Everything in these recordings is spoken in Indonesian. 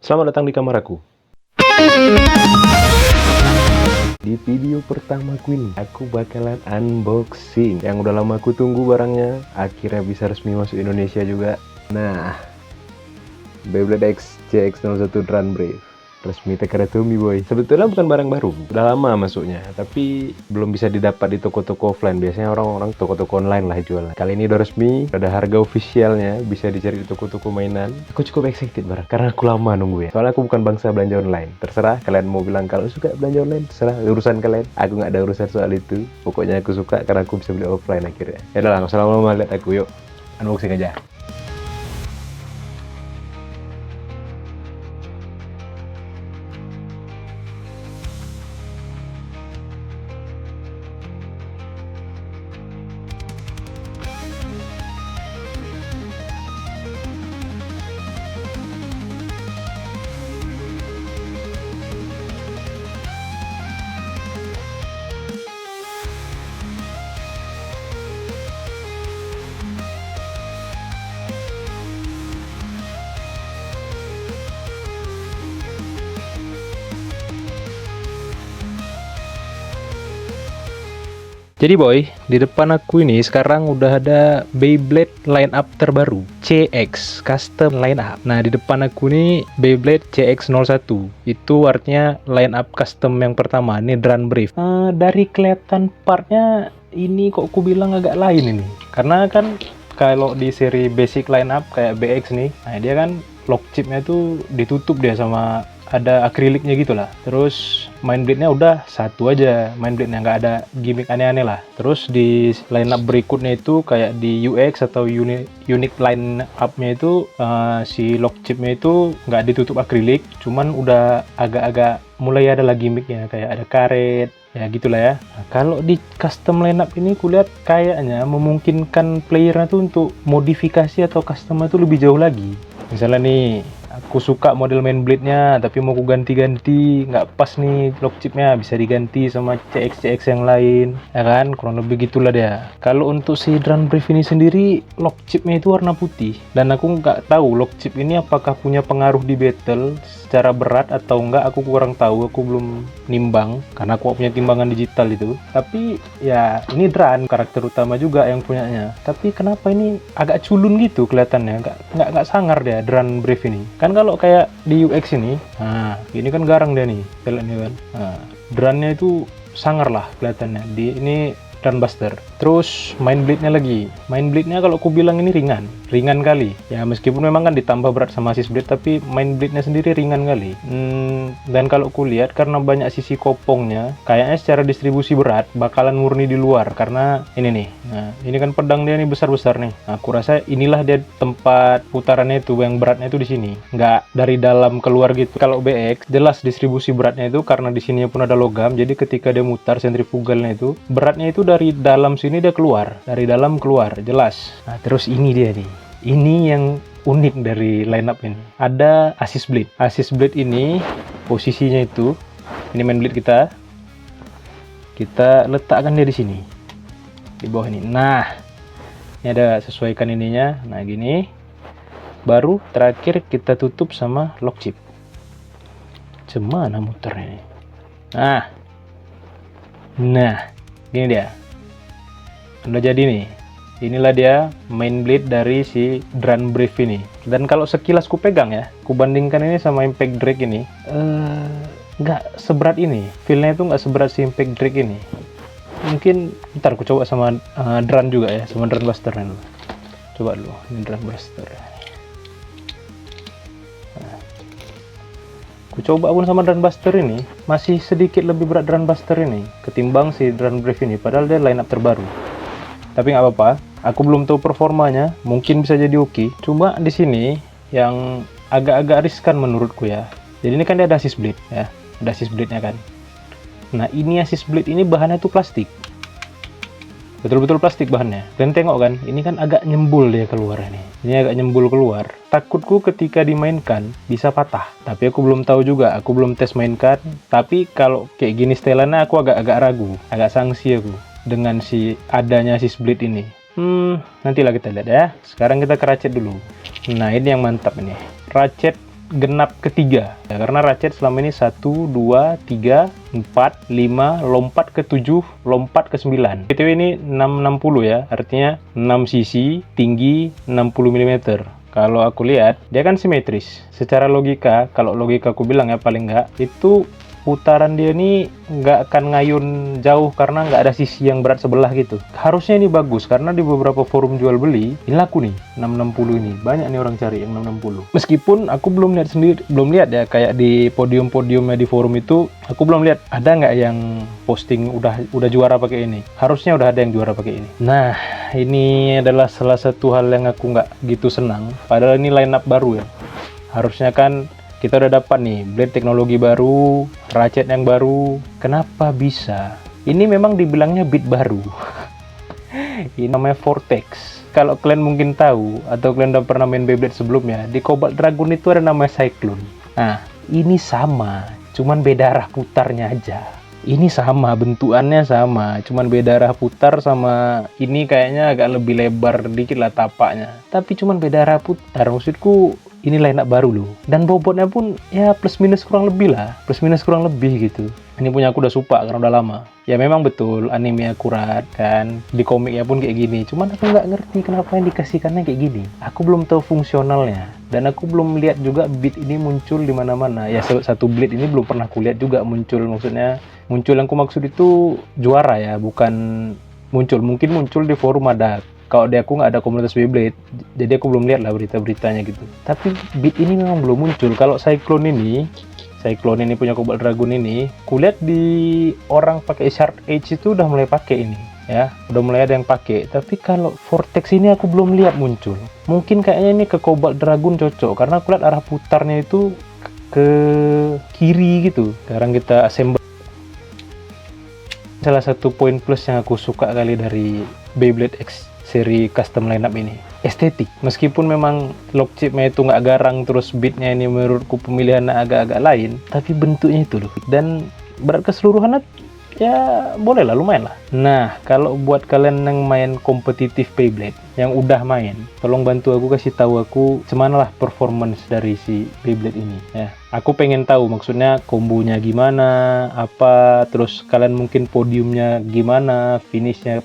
Selamat datang di kamar aku. Di video pertamaku ini, aku bakalan unboxing yang udah lama aku tunggu barangnya. Akhirnya bisa resmi masuk Indonesia juga. Nah, Beyblade X CX-01 Drone Brave resmi Takara-Tomy boy. Sebetulnya bukan barang baru, udah lama masuknya, tapi belum bisa didapat di toko-toko offline. Biasanya orang-orang toko-toko online lah jualan. Kali ini udah resmi, udah ada harga officialnya, bisa dicari di toko-toko mainan. Aku cukup excited barang, karena aku lama nunggu ya. Soalnya aku bukan bangsa belanja online. Terserah kalian mau bilang kalau suka belanja online, terserah urusan kalian. Aku nggak ada urusan soal itu. Pokoknya aku suka karena aku bisa beli offline akhirnya. Ya udah lah, nggak usah lama-lama, lihat aku yuk. Unboxing aja. Jadi boy, di depan aku ini sekarang udah ada Beyblade lineup terbaru CX Custom Lineup. Nah, di depan aku ini Beyblade CX-01. Itu artinya lineup custom yang pertama. Ini Drone Brave. Dari kelihatan partnya ini kok aku bilang agak lain ini. Karena kan kalau di seri basic lineup kayak BX nih, nah dia kan lock chipnya itu ditutup dia sama ada akriliknya gitulah. Terus main blade-nya udah satu aja, main blade-nya nggak ada gimmick aneh-aneh lah. Terus di lineup berikutnya itu kayak di UX atau unique line up-nya itu si lock chipnya itu nggak ditutup akrilik, cuman udah agak-agak mulai ada lah gimmicknya, kayak ada karet ya gitulah ya. Nah, kalau di custom lineup ini kulihat kayaknya memungkinkan playernya tuh untuk modifikasi atau custom itu lebih jauh lagi. Misalnya nih, aku suka model main blade-nya, tapi mau aku ganti-ganti, nggak pas nih lock chipnya, bisa diganti sama CX-CX yang lain, ya kan? Kurang lebih gitulah dia. Kalau untuk si Drone Brave ini sendiri, lock chipnya itu warna putih, dan aku nggak tahu lock chip ini apakah punya pengaruh di battle secara berat atau enggak, aku kurang tahu, aku belum nimbang, karena aku punya timbangan digital itu. Tapi ya ini Drone, karakter utama juga yang punyanya. Tapi kenapa ini agak culun gitu kelihatannya, nggak sangar dia Drone Brave ini. Kan kalau kayak di UX ini, nah ini kan garang dia nih, kalian kan. Nah, drone-nya itu sangar lah kelihatannya. Di ini Drone Buster. Terus main blade-nya lagi. Main blade-nya kalau aku bilang ini ringan kali. Ya meskipun memang kan ditambah berat sama assist blade, tapi main blade-nya sendiri ringan kali. Dan kalau aku lihat karena banyak sisi kopongnya, kayaknya secara distribusi berat bakalan murni di luar karena ini nih. Nah, ini kan pedang dia nih besar-besar nih. Nah, aku rasa inilah dia tempat putarannya itu, yang beratnya itu di sini. Nggak dari dalam keluar gitu. Kalau BX jelas distribusi beratnya itu karena di sini pun ada logam. Jadi ketika dia mutar sentrifugalnya itu, beratnya itu dari dalam sini dia keluar, dari dalam keluar, jelas. Nah, terus ini dia nih. Ini yang unik dari lineup ini. Ada assist blade. Assist blade ini posisinya itu, ini main blade kita. Kita letakkan dia di sini. Di bawah ini. Nah, ini ada sesuaikan ininya. Nah, gini. Baru terakhir kita tutup sama lock chip. Cemana muternya? Nah, gini dia. Udah jadi nih. Inilah dia main blade dari si Drone Brave ini. Dan kalau sekilas ku pegang ya, ku bandingkan ini sama Impact Drake ini, nggak seberat ini. Feel-nya itu nggak seberat si Impact Drake ini. Mungkin ntar ku coba sama Drone juga ya, sama Drone Buster dulu. Coba dulu, ini Drone Buster. Ku coba pun sama Drone Buster ini, masih sedikit lebih berat Drone Buster ini ketimbang si Drone Brave ini, padahal dia lineup terbaru. Tapi nggak apa-apa, aku belum tahu performanya, mungkin bisa jadi oke. Cuma di sini yang agak-agak riskan menurutku ya. Jadi ini kan dia ada assist blade ya, ada assist blade-nya kan. Nah, ini assist blade ini bahannya itu plastik. Betul-betul plastik bahannya. Dan tengok kan, ini kan agak nyembul dia keluar ini. Ini agak nyembul keluar. Takutku ketika dimainkan bisa patah. Tapi aku belum tahu juga, aku belum tes mainkan. Tapi kalau kayak gini setelannya aku agak-agak ragu, agak sangsi aku dengan si adanya si split ini. Nantilah kita lihat ya. Sekarang kita ke ratchet dulu. Nah, ini yang mantap ini. Ratchet genap ketiga ya, karena Ratchet selama ini 1, 2, 3, 4, 5, lompat ke 7, lompat ke 9. BTW ini 660 ya, artinya 6 cc, tinggi 60 mm. Kalau aku lihat dia kan simetris. Secara logika, kalau logika aku bilang ya, paling nggak itu putaran dia ini nggak akan ngayun jauh karena nggak ada sisi yang berat sebelah gitu. Harusnya ini bagus karena di beberapa forum jual beli ini laku nih 660 ini. Banyak nih orang cari yang 660. Meskipun aku belum lihat sendiri, belum lihat ya kayak di podium-podiumnya di forum itu, aku belum lihat ada nggak yang posting udah juara pakai ini. Harusnya udah ada yang juara pakai ini. Nah, ini adalah salah satu hal yang aku nggak gitu senang. Padahal ini line up baru ya. Harusnya kan kita udah dapat nih blade teknologi baru, Ratchet yang baru. Kenapa bisa? Ini memang dibilangnya beat baru. Ini namanya Vortex. Kalau kalian mungkin tahu atau kalian udah pernah main Beyblade sebelumnya, di Cobalt Dragon itu ada namanya Cyclone. Nah, ini sama, cuman beda arah putarnya aja. Ini sama, bentukannya sama, cuman beda arah putar, sama ini kayaknya agak lebih lebar dikit lah tapaknya. Tapi cuman beda arah putar, maksudku ini line up baru loh. Dan bobotnya pun ya plus minus kurang lebih lah. Plus minus kurang lebih gitu. Ini punya aku udah suka karena udah lama. Ya memang betul anime akurat kan. Di komiknya pun kayak gini. Cuman aku nggak ngerti kenapa yang dikasihkannya kayak gini. Aku belum tahu fungsionalnya. Dan aku belum lihat juga beat ini muncul di mana-mana. Ya satu blade ini belum pernah kulihat juga muncul. Maksudnya muncul yang aku maksud itu juara ya. Bukan muncul. Mungkin muncul di forum ada. Kalau di aku nggak ada komunitas Beyblade, jadi aku belum lihat lah berita-beritanya gitu. Tapi beat ini memang belum muncul. Kalau Cyclone ini punya Cobalt Dragon ini, kulihat di orang pakai Shark Edge itu udah mulai pakai ini, ya, udah mulai ada yang pakai. Tapi kalau Vortex ini aku belum lihat muncul. Mungkin kayaknya ini ke Cobalt Dragon cocok, karena aku lihat arah putarnya itu ke kiri gitu. Sekarang kita assemble. Salah satu poin plus yang aku suka kali dari Beyblade X seri custom lineup ini, estetik. Meskipun memang lock chipnya itu nggak garang, terus beatnya ini menurutku pemilihan agak-agak lain, tapi bentuknya itu loh. Dan berat keseluruhan ya boleh lah, lumayan lah. Nah, kalau buat kalian yang main kompetitif Beyblade, yang udah main, tolong bantu aku, kasih tahu aku gimana lah performance dari si Beyblade ini ya. Aku pengen tahu maksudnya kombonya gimana, apa, terus kalian mungkin podiumnya gimana, finishnya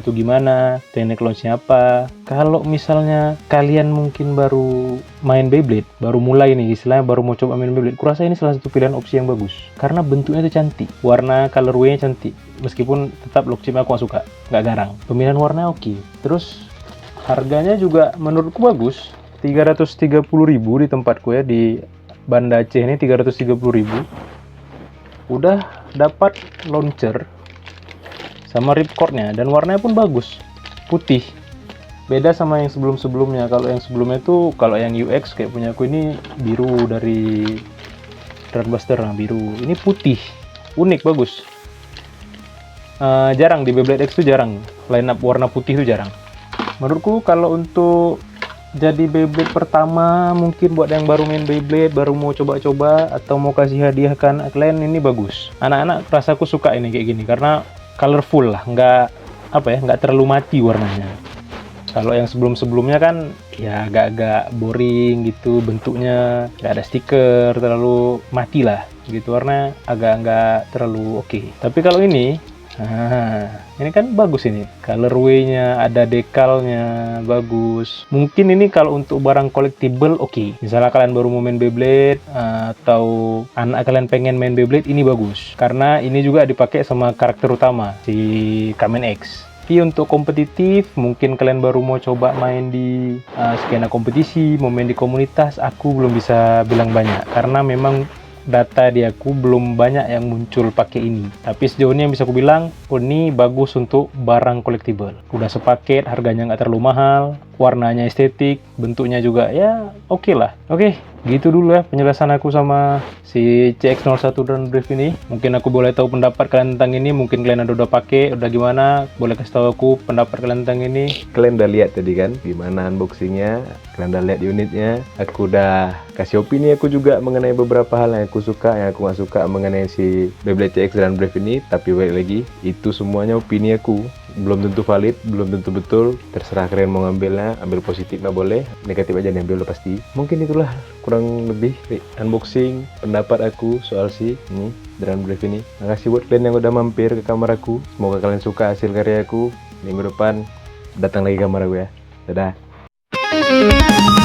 tuh gimana, teknik launchnya apa. Kalau misalnya kalian mungkin baru main Beyblade, baru mulai nih istilahnya, baru mau coba main Beyblade, kurasa ini salah satu pilihan opsi yang bagus karena bentuknya itu cantik, warna colorway-nya cantik. Meskipun tetap lock chipnya aku gak suka, nggak garang. Pemilihan warnanya oke. Terus harganya juga menurutku bagus, 330.000 di tempatku ya, di Banda Aceh ini 330.000. Udah dapat launcher sama ripcordnya, dan warnanya pun bagus, putih. Beda sama yang sebelum-sebelumnya. Kalau yang sebelumnya itu, kalau yang UX kayak punya aku ini biru dari Dreadbuster, nah biru. Ini putih, unik, bagus. Jarang di Beyblade X tuh jarang line up warna putih itu jarang. Menurutku kalau untuk jadi Beyblade pertama, mungkin buat yang baru main Beyblade, baru mau coba-coba atau mau kasih hadiah kan kalian, ini bagus. Anak-anak rasaku suka ini kayak gini karena colorful lah, nggak terlalu mati warnanya. Kalau yang sebelum-sebelumnya kan ya agak-agak boring gitu bentuknya, nggak ada stiker, terlalu mati lah gitu, warna agak nggak terlalu oke. Tapi kalau ini, ini kan bagus, ini colorway-nya, ada dekalnya, bagus. Mungkin ini kalau untuk barang collectible oke. Misalnya kalian baru mau main Beyblade atau anak kalian pengen main Beyblade, ini bagus. Karena ini juga dipakai sama karakter utama, si Kamen X. Tapi untuk kompetitif, mungkin kalian baru mau coba main di skena kompetisi, mau main di komunitas, aku belum bisa bilang banyak. Karena memang data di aku belum banyak yang muncul pakai ini. Tapi sejauh ini yang bisa aku bilang, ini bagus untuk barang collectible. Udah sepaket, harganya nggak terlalu mahal, warnanya estetik, bentuknya juga ya oke lah. Oke, gitu dulu ya penjelasan aku sama si CX-01 dan Brief ini. Mungkin aku boleh tahu pendapat kalian tentang ini. Mungkin kalian udah pakai, udah gimana, boleh kasih tahu aku pendapat kalian tentang ini. Kalian udah lihat tadi kan gimana unboxingnya, kalian udah lihat unitnya. Aku udah kasih opini aku juga mengenai beberapa hal yang aku suka, yang aku nggak suka mengenai si Beyblade CX dan Brief ini. Tapi balik lagi, itu semuanya opini aku, belum tentu valid, belum tentu betul. Terserah kalian mau ngambilnya, ambil positifnya boleh, negatif aja diambil pasti. Mungkin itulah kurang lebih unboxing pendapat aku soal si ini Drone Brave ini. Makasih buat kalian yang udah mampir ke kamar aku. Semoga kalian suka hasil karya aku. Minggu depan datang lagi ke kamar aku ya. Dadah.